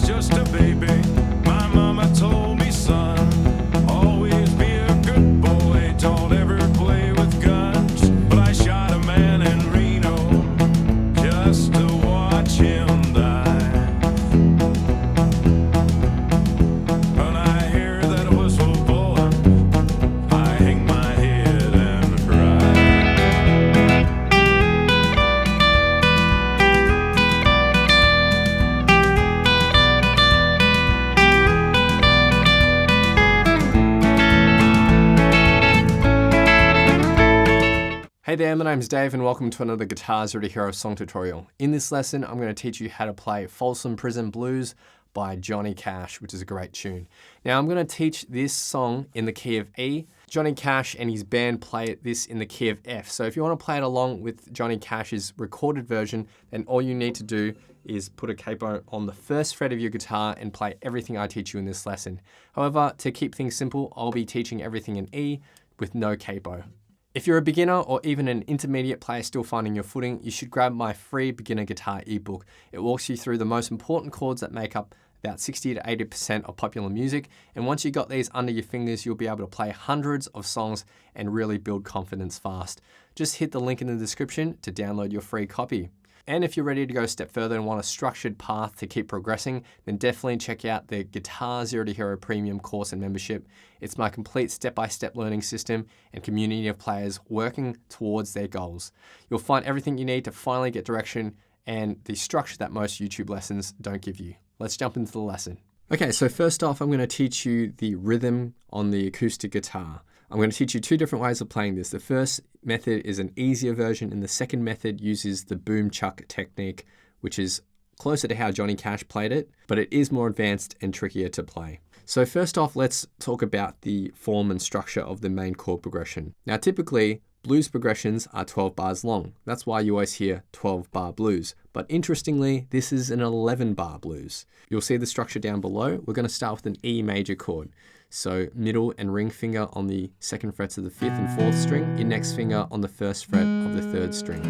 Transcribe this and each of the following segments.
just a baby, my mama told me, son, always be a good boy, don't ever play with guns. But I shot a man in Reno just to watch him die. When I hear that whistle blowing, I hang my head and cry. Hey there, my name's Dave and welcome to another Guitars Ready Hero song tutorial. In this lesson, I'm going to teach you how to play Folsom Prison Blues by Johnny Cash, which is a great tune. Now I'm going to teach this song in the key of E. Johnny Cash and his band play this in the key of F. So if you want to play it along with Johnny Cash's recorded version, then all you need to do is put a capo on the first fret of your guitar and play everything I teach you in this lesson. However, to keep things simple, I'll be teaching everything in E with no capo. If you're a beginner or even an intermediate player still finding your footing, you should grab my free beginner guitar ebook. It walks you through the most important chords that make up about 60 to 80% of popular music. And once you got these under your fingers, you'll be able to play hundreds of songs and really build confidence fast. Just hit the link in the description to download your free copy. And if you're ready to go a step further and want a structured path to keep progressing, then definitely check out the Guitars Ready Hero Premium course and membership. It's my complete step-by-step learning system and community of players working towards their goals. You'll find everything you need to finally get direction and the structure that most YouTube lessons don't give you. Let's jump into the lesson. Okay, so first off, I'm going to teach you the rhythm on the acoustic guitar. I'm going to teach you two different ways of playing this. The first method is an easier version, and the second method uses the boom-chuck technique, which is closer to how Johnny Cash played it, but it is more advanced and trickier to play. So first off, let's talk about the form and structure of the main chord progression. Now, typically, blues progressions are 12 bars long. That's why you always hear 12-bar blues. But interestingly, this is an 11-bar blues. You'll see the structure down below. We're going to start with an E major chord. So middle and ring finger on the second frets of the 5th and 4th string, your next finger on the 1st fret of the 3rd string.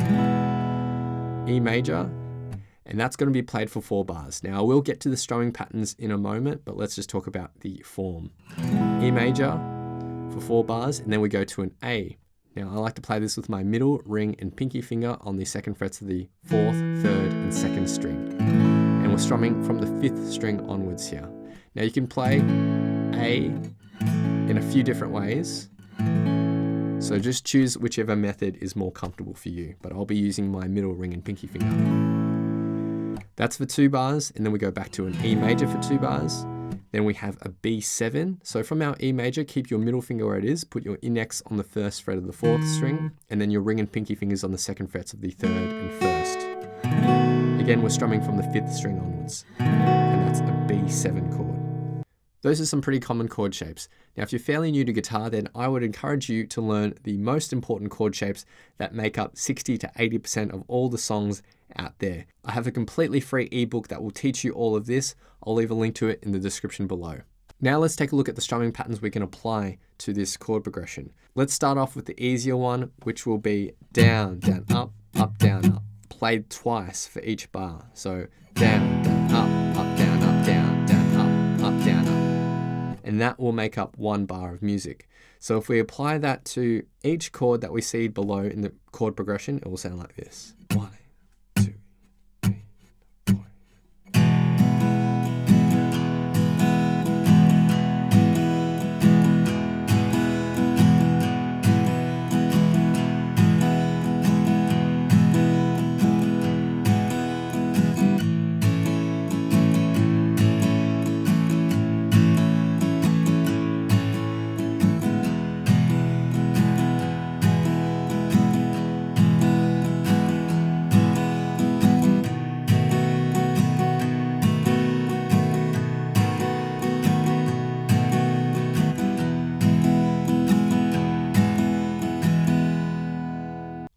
E major, and that's going to be played for 4 bars. Now I will get to the strumming patterns in a moment, but let's just talk about the form. E major for 4 bars, and then we go to an A. Now I like to play this with my middle, ring, and pinky finger on the 2nd frets of the 4th, 3rd, and 2nd string. And we're strumming from the 5th string onwards here. Now you can play A in a few different ways. So just choose whichever method is more comfortable for you, but I'll be using my middle, ring, and pinky finger. That's for 2 bars, and then we go back to an E major for 2 bars. Then we have a B7. So from our E major, keep your middle finger where it is, put your index on the 1st fret of the 4th string, and then your ring and pinky fingers on the 2nd frets of the 3rd and 1st. Again, we're strumming from the 5th string onwards, and that's a B7 chord. Those are some pretty common chord shapes. Now, if you're fairly new to guitar, then I would encourage you to learn the most important chord shapes that make up 60 to 80% of all the songs out there. I have a completely free ebook that will teach you all of this. I'll leave a link to it in the description below. Now let's take a look at the strumming patterns we can apply to this chord progression. Let's start off with the easier one, which will be down, down, up, down, up. Played twice for each bar. So down, down, up, down, down, up, down, up. And that will make up 1 bar of music. So if we apply that to each chord that we see below in the chord progression, it will sound like this. 1, 2, 3, 4.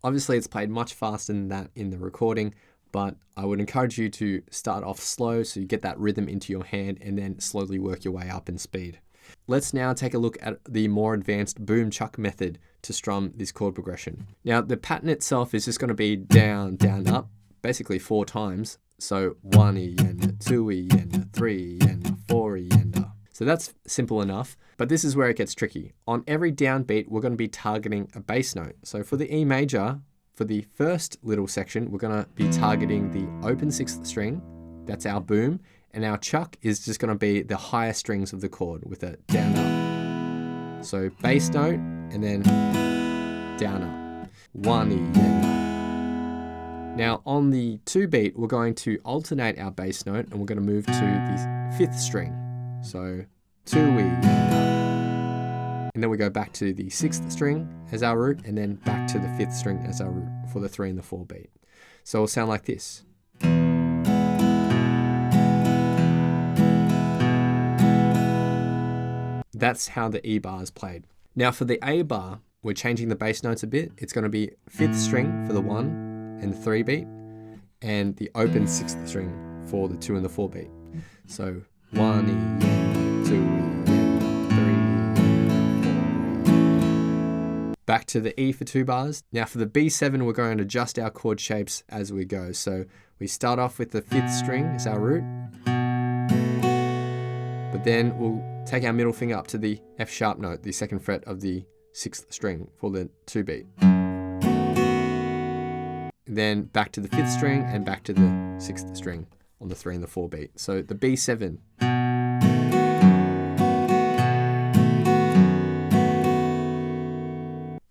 Obviously, it's played much faster than that in the recording, but I would encourage you to start off slow so you get that rhythm into your hand and then slowly work your way up in speed. Let's now take a look at the more advanced boom-chuck method to strum this chord progression. Now, the pattern itself is just going to be down, down, up, basically 4 times. So 1 E and 2 E and 3 and a 4 and a. So that's simple enough, but this is where it gets tricky. On every downbeat, we're going to be targeting a bass note. So for the E major, for the first little section, we're going to be targeting the open 6th string. That's our boom. And our chuck is just going to be the higher strings of the chord with a down up. So bass note and then down up. 1 E and a. Now on the 2 beat, we're going to alternate our bass note and we're going to move to the 5th string. So 2 E and then we go back to the 6th string as our root and then back to the 5th string as our root for the 3 and the 4 beat. So it'll sound like this. That's how the E bar is played. Now for the A bar, we're changing the bass notes a bit. It's going to be 5th string for the 1 and 3 beat and the open 6th string for the 2 and the 4 beat. So 1 E and 2 E and 3 and 4 E. Back to the E for 2 bars. Now for the B7, we're going to adjust our chord shapes as we go. So we start off with the 5th string as our root, but then we'll take our middle finger up to the F sharp note, the 2nd fret of the 6th string for the 2 beat. Then back to the 5th string and back to the 6th string on the 3 and the 4 beat. So the B7.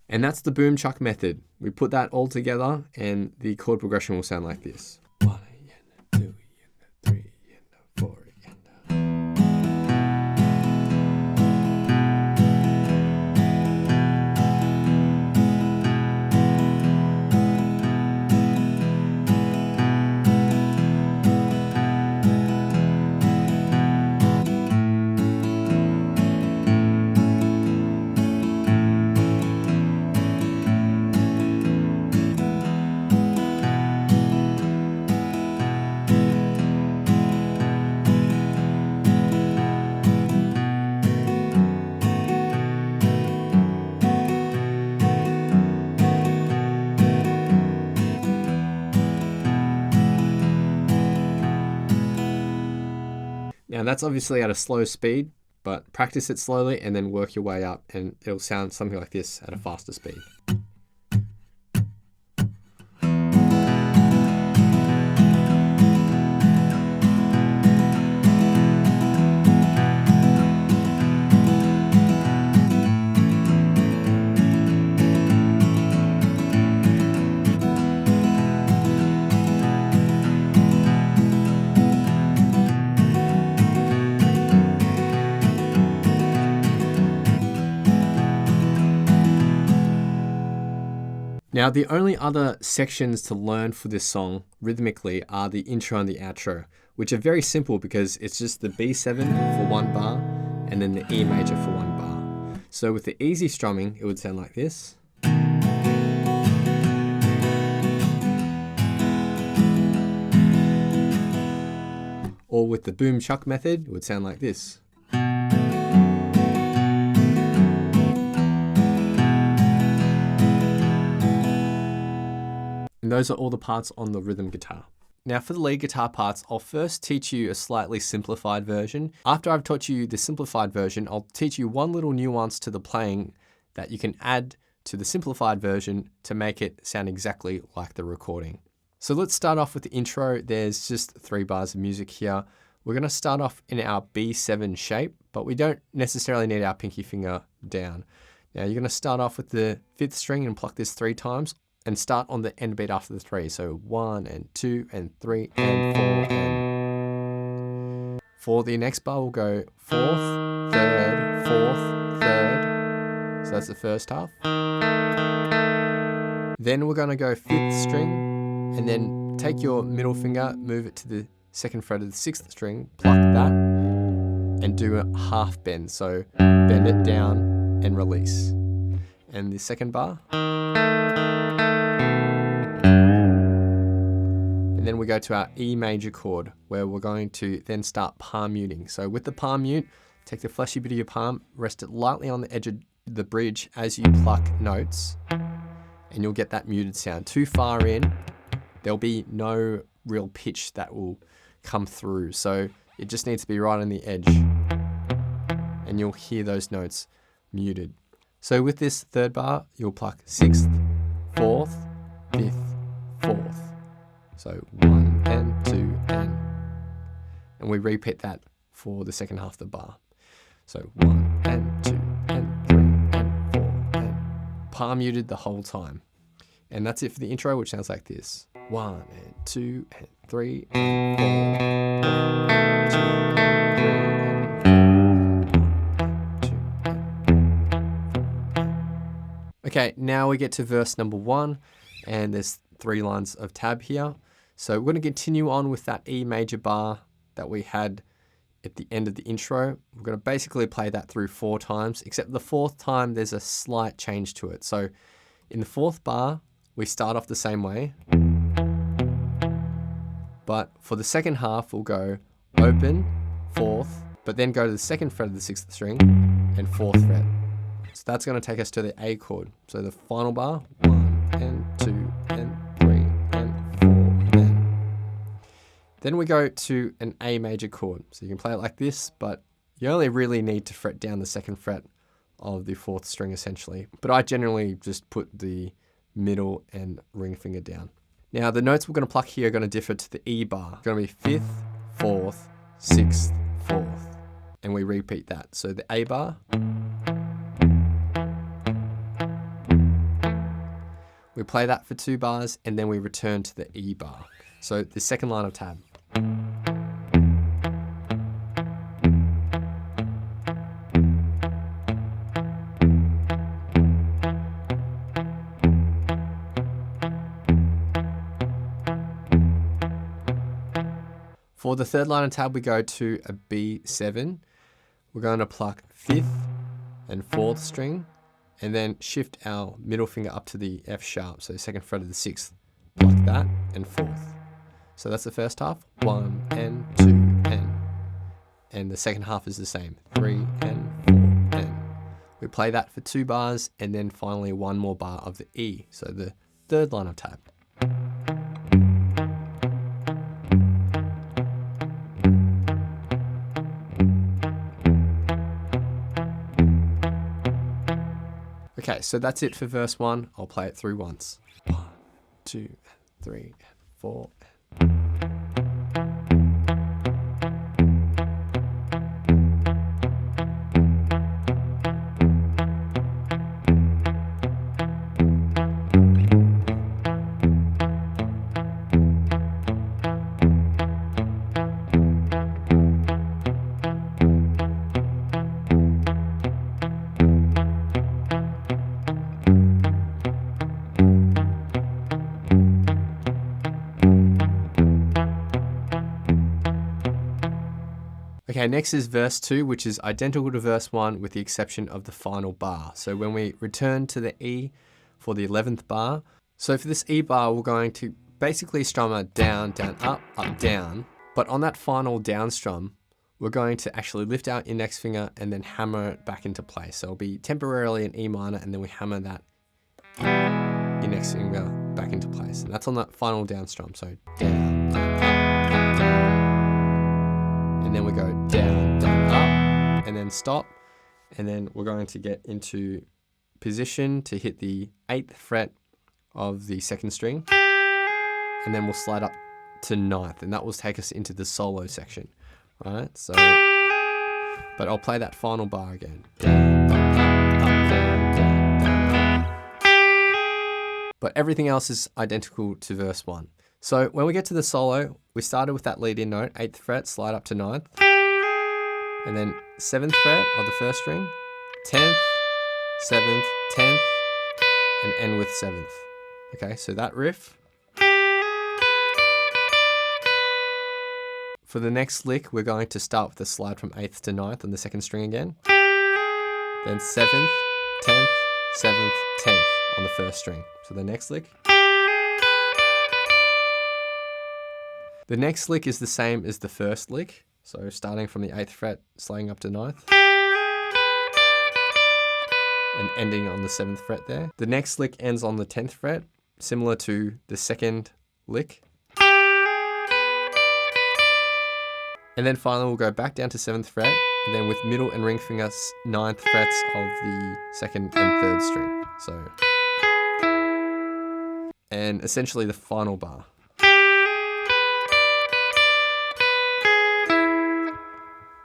And that's the boom chuck method. We put that all together and the chord progression will sound like this. 1 and 2 and 3 and 4 and. Now that's obviously at a slow speed, but practice it slowly and then work your way up and it'll sound something like this at a faster speed. Now the only other sections to learn for this song rhythmically are the intro and the outro, which are very simple because it's just the B7 for 1 bar and then the E major for 1 bar. So with the easy strumming, it would sound like this. Or with the boom chuck method, it would sound like this. And those are all the parts on the rhythm guitar. Now for the lead guitar parts, I'll first teach you a slightly simplified version. After I've taught you the simplified version, I'll teach you one little nuance to the playing that you can add to the simplified version to make it sound exactly like the recording. So let's start off with the intro. There's just 3 bars of music here. We're going to start off in our B7 shape, but we don't necessarily need our pinky finger down. Now you're going to start off with the 5th string and pluck this 3 times. And start on the end beat after the 3. So 1 and 2 and 3 and 4 and. For the next bar, we'll go 4th, 3rd, 4th, 3rd. So that's the first half. Then we're going to go 5th string and then take your middle finger, move it to the 2nd fret of the 6th string, pluck that and do a half bend. So bend it down and release. And the second bar. And then we go to our E major chord where we're going to then start palm muting. So with the palm mute, take the fleshy bit of your palm, rest it lightly on the edge of the bridge as you pluck notes, and you'll get that muted sound. Too far in, there'll be no real pitch that will come through. So It just needs to be right on the edge. And you'll hear those notes muted. So with this third bar, you'll pluck 6th, 4th, 5th, 4th. So 1 and 2 and we repeat that for the second half of the bar. So 1 and 2 and 3 and 4 and palm muted the whole time. And that's it for the intro, which sounds like this. 1 and 2 and 3 and 4. Okay, now we get to verse number 1, and there's 3 lines of tab here. So we're going to continue on with that E major bar that we had at the end of the intro. We're going to basically play that through 4 times, except the 4th time there's a slight change to it. So in the 4th bar, we start off the same way, but for the second half, we'll go open, 4th, but then go to the 2nd fret of the 6th string and 4th fret. So that's going to take us to the A chord. So the final bar, 1 and 2 and 3 and 4 and. Then we go to an A major chord. So you can play it like this, but you only really need to fret down the 2nd fret of the 4th string essentially. But I generally just put the middle and ring finger down. Now the notes we're going to pluck here are going to differ to the E bar. It's going to be 5th, 4th, 6th, 4th. And we repeat that. So the A bar. We play that for 2 bars and then we return to the E bar. So the second line of tab. For the third line of tab, we go to a B7. We're going to pluck 5th and 4th string, and then shift our middle finger up to the F sharp, so 2nd fret of the 6th. Pluck that, and 4th. So that's the first half, 1 and 2 and the second half is the same, 3 and 4 and. We play that for 2 bars, and then finally 1 more bar of the E, so the third line of tab. Okay, so that's it for verse 1. I'll play it through once. 1, 2, 3, 4. Okay, next is verse 2, which is identical to verse 1 with the exception of the final bar. So when we return to the E for the 11th bar, so for this E bar, we're going to basically strum a down, down, up, down. But on that final down strum, we're going to actually lift our index finger and then hammer it back into place. So it'll be temporarily an E minor, and then we hammer that index finger back into place. And that's on that final down strum. So down, down, up, down. And then we go down, down, up, and then stop. And then we're going to get into position to hit the 8th fret of the 2nd string. And then we'll slide up to 9th, and that will take us into the solo section. Right? So, but I'll play that final bar again. Down, down, up, down, down, down, up. But everything else is identical to verse 1. So when we get to the solo, we started with that lead in note, 8th fret, slide up to 9th, and then 7th fret of the 1st string, 10th, 7th, 10th, and end with 7th. Okay, so that riff. For the next lick, we're going to start with a slide from 8th to 9th on the 2nd string again, then 7th, 10th, 7th, 10th on the 1st string. So the next lick. The next lick is the same as the first lick. So starting from the 8th fret, sliding up to 9th. And ending on the 7th fret there. The next lick ends on the 10th fret, similar to the second lick. And then finally we'll go back down to 7th fret, and then with middle and ring finger 9th frets of the 2nd and 3rd string. So, and essentially the final bar.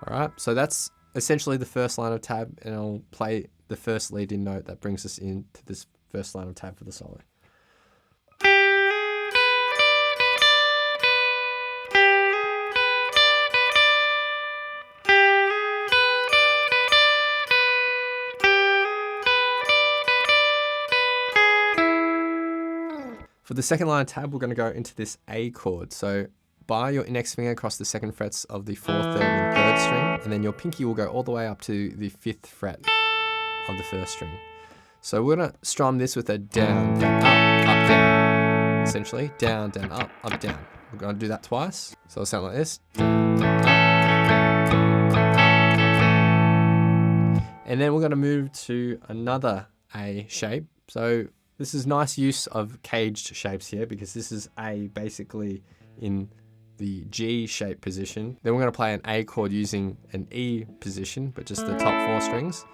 Alright, so that's essentially the first line of tab, and I'll play the first lead-in note that brings us into this first line of tab for the solo. For the second line of tab, we're going to go into this A chord. So bar your index finger across the 2nd frets of the 4th, 3rd, and 3rd string, and then your pinky will go all the way up to the 5th fret of the 1st string. So we're going to strum this with a down, down, up, down. Essentially, down, down, up, down. We're going to do that twice. So it'll sound like this. Down, down, up. And then we're going to move to another A shape. So this is nice use of caged shapes here, because this is A basically in the G shape position. Then we're going to play an A chord using an E position, but just the top 4 strings.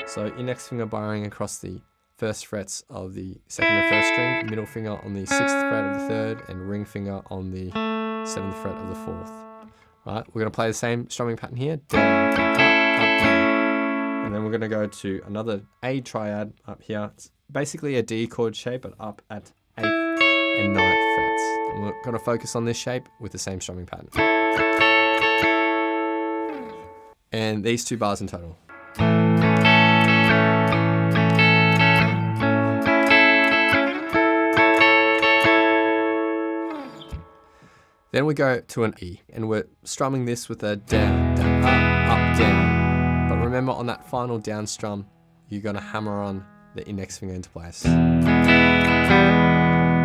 So index finger barring across the 1st frets of the 2nd and 1st string, middle finger on the 6th fret of the 3rd, and ring finger on the 7th fret of the 4th. Right, we're going to play the same strumming pattern here, down, down, up, down. And then we're going to go to another A triad up here. It's basically a D chord shape, but up at 8th and 9th frets. And we're going to focus on this shape with the same strumming pattern. And these 2 bars in total. Then we go to an E, and we're strumming this with a down, down, up, down. But remember, on that final down strum, you're going to hammer on the index finger into place. I'm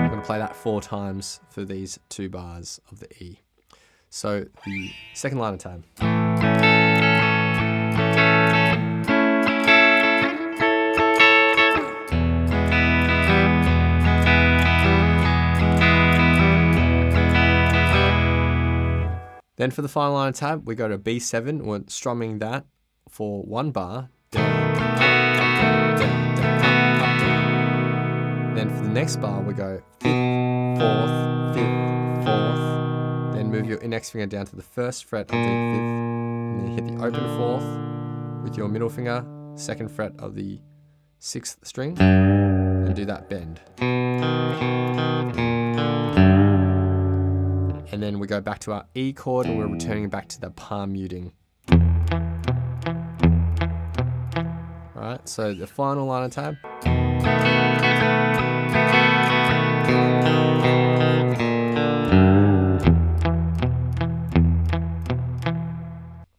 going to play that 4 times for these 2 bars of the E. So the second line of tab. Then for the final line of tab, we go to B7. We're strumming that for 1 bar. Down, down, up, down, down, up, down. Then for the next bar, we go 5th, 4th, 5th, 4th. Then move your index finger down to the 1st fret of the 5th, and then hit the open 4th with your middle finger, 2nd fret of the 6th string, and do that bend. And then we go back to our E chord, and we're returning back to the palm muting. Alright, so the final line of tab.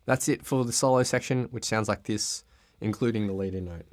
That's it for the solo section, which sounds like this, including the lead-in note.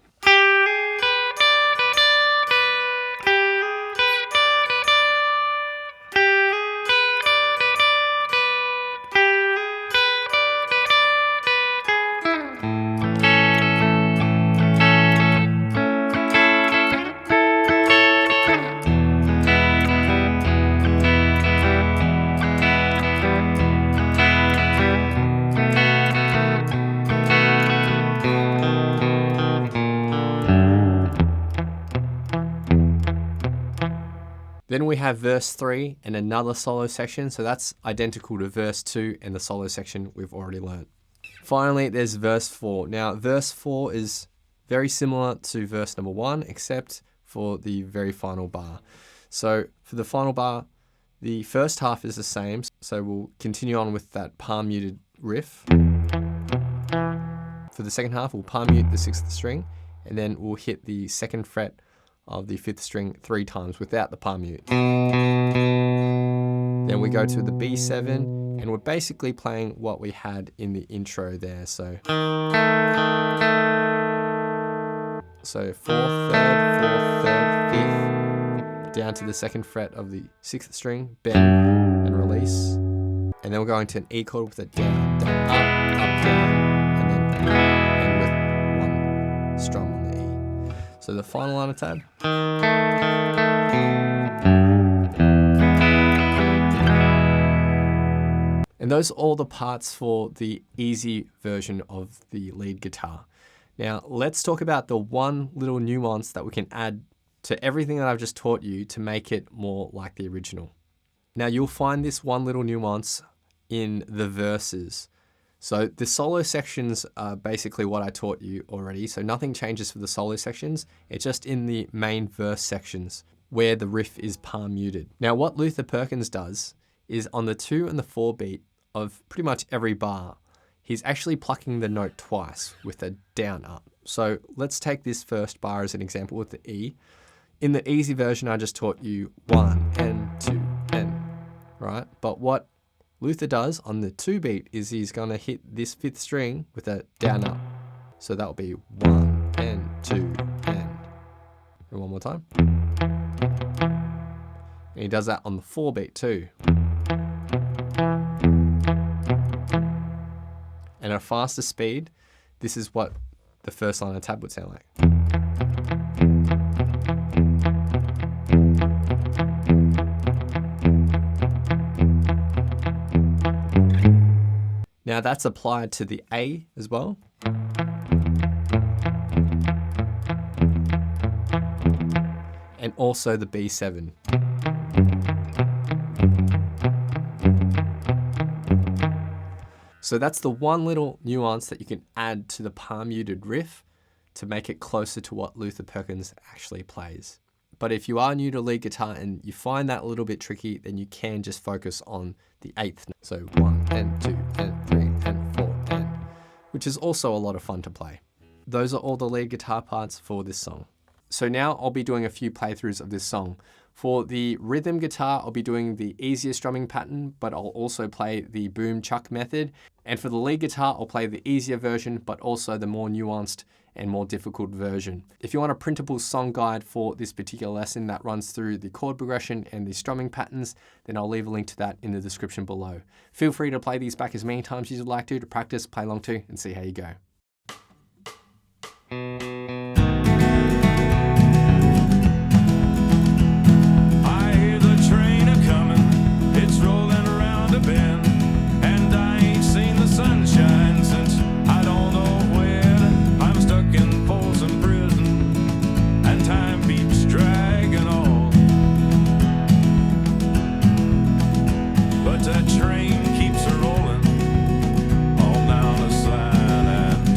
Then we have verse 3 and another solo section, so that's identical to verse 2 and the solo section we've already learnt. Finally, there's verse 4. Now, verse 4 is very similar to verse number 1, except for the very final bar. So for the final bar, the first half is the same, so we'll continue on with that palm muted riff. For the second half, we'll palm mute the 6th string, and then we'll hit the 2nd fret of the 5th string 3 times without the palm mute. Then we go to the B7, and we're basically playing what we had in the intro there. So 4th, 3rd, 4th, 3rd, 5th, down to the 2nd fret of the 6th string, bend and release. And then we're going to an E chord with a down, down, up, down, and then end with 1 strum on the E. So the final line of tab. And those are all the parts for the easy version of the lead guitar. Now let's talk about the one little nuance that we can add to everything that I've just taught you to make it more like the original. Now you'll find this one little nuance in the verses. So the solo sections are basically what I taught you already. So nothing changes for the solo sections. It's just in the main verse sections where the riff is palm muted. Now what Luther Perkins does is on the 2 and the 4 beat of pretty much every bar, he's actually plucking the note twice with a down up. So let's take this first bar as an example with the E. In the easy version, I just taught you 1 and 2 and, right? But what Luther does on the 2 beat is he's gonna hit this 5th string with a down up. So that'll be 1 and 2 and one more time. And he does that on the 4 beat too. And at a faster speed, this is what the first line of tab would sound like. Now that's applied to the A as well. And also the B7. So that's the one little nuance that you can add to the palm muted riff to make it closer to what Luther Perkins actually plays. But if you are new to lead guitar and you find that a little bit tricky, then you can just focus on the 8th note. So 1 and 2 and 3 and 4 and, which is also a lot of fun to play. Those are all the lead guitar parts for this song. So now I'll be doing a few playthroughs of this song. For the rhythm guitar, I'll be doing the easier strumming pattern, but I'll also play the boom-chuck method. And for the lead guitar, I'll play the easier version, but also the more nuanced and more difficult version. If you want a printable song guide for this particular lesson that runs through the chord progression and the strumming patterns, then I'll leave a link to that in the description below. Feel free to play these back as many times as you'd like to practice, play along to, and see how you go. That train keeps a rolling all down the side, and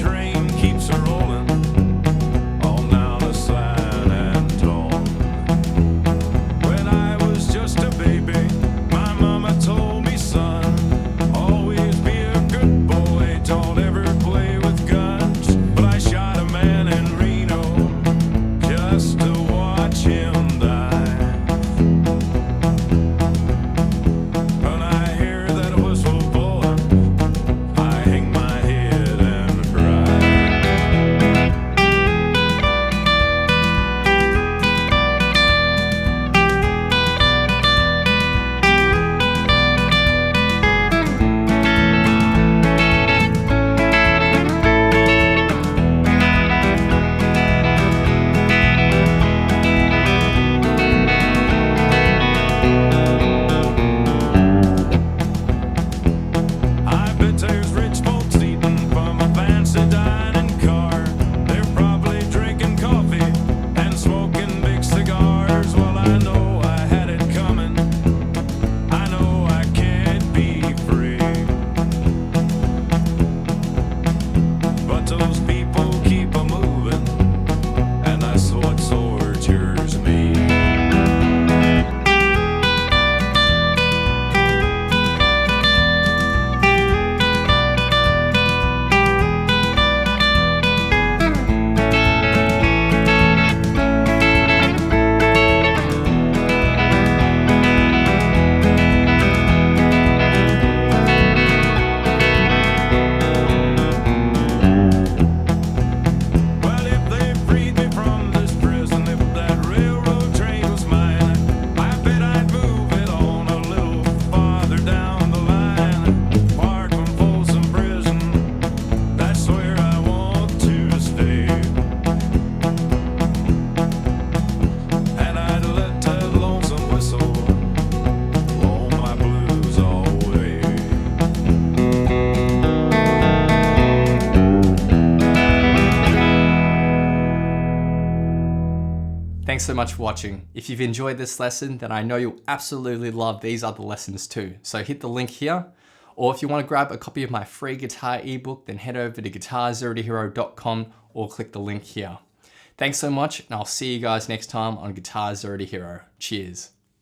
train keeps a rolling on down the San Antone. When I was just a baby, my mama told me, son, always be a good boy, don't ever play with guns. But I shot a man in Reno just to watch him die. When I hear that whistle blowing, I hang my head and cry. I bet there's rich folks eating from a fancy dining car. They're probably drinking coffee and smoking big cigars. Well, I know I had it coming. I know I can't be free. But those people keep a moving, and that's what tortures me. Well, if they freed me from this prison, if that railroad train was mine, I bet I'd move it on a little farther down the line. Far from Folsom Prison, that's where I want to stay. And I'd let that lonesome whistle blow my blues away. Thanks so much for watching. If you've enjoyed this lesson, then I know you'll absolutely love these other lessons too. So hit the link here, or if you want to grab a copy of my free guitar ebook, then head over to guitarzerotohero.com or click the link here. Thanks so much, and I'll see you guys next time on Guitar Zero to Hero. Cheers.